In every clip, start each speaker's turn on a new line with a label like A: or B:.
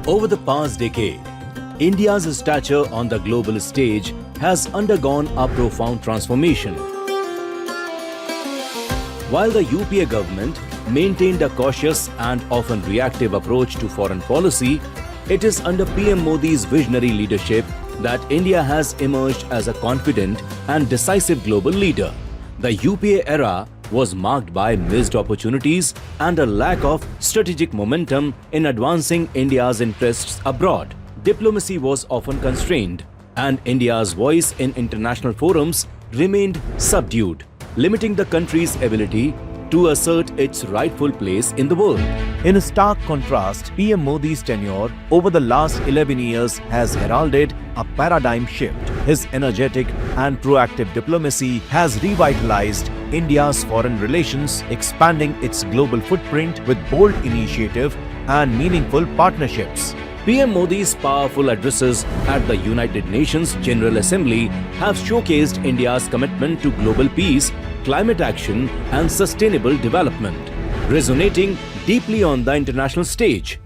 A: Over the past decade, India's stature on the global stage has undergone a profound transformation. While the UPA government maintained a cautious and often reactive approach to foreign policy, it is under PM Modi's visionary leadership that India has emerged as a confident and decisive global leader. The UPA era was marked by missed opportunities and a lack of strategic momentum in advancing India's interests abroad. Diplomacy was often constrained, and India's voice in international forums remained subdued, limiting the country's ability to assert its rightful place in the world. In stark contrast, PM Modi's tenure over the last 11 years has heralded a paradigm shift. His energetic and proactive diplomacy has revitalized India's foreign relations, expanding its global footprint with bold initiative and meaningful partnerships. PM Modi's powerful addresses at the United Nations General Assembly have showcased India's commitment to global peace, climate action and sustainable development, resonating deeply on the international stage.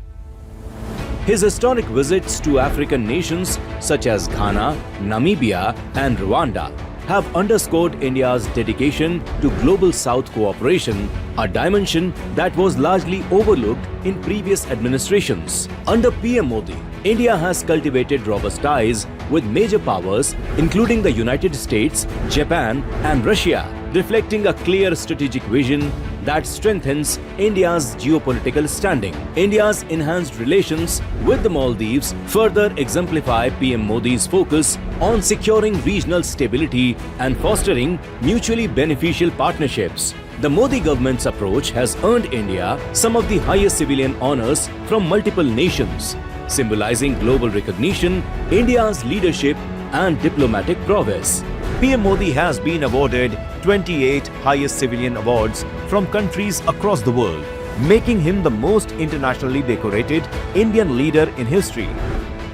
A: His historic visits to African nations such as Ghana, Namibia and Rwanda have underscored India's dedication to Global South cooperation, a dimension that was largely overlooked in previous administrations. Under PM Modi, India has cultivated robust ties with major powers including the United States, Japan and Russia, reflecting a clear strategic vision that strengthens India's geopolitical standing. India's enhanced relations with the Maldives further exemplify PM Modi's focus on securing regional stability and fostering mutually beneficial partnerships. The Modi government's approach has earned India some of the highest civilian honors from multiple nations, symbolizing global recognition, India's leadership and diplomatic prowess. PM Modi has been awarded 28 highest civilian awards from countries across the world, making him the most internationally decorated Indian leader in history.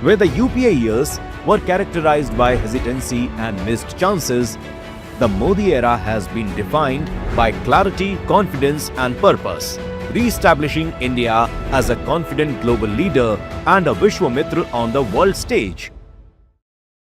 A: Where the UPA years were characterized by hesitancy and missed chances, the Modi era has been defined by clarity, confidence and purpose, re-establishing India as a confident global leader and a Vishwamitra on the world stage.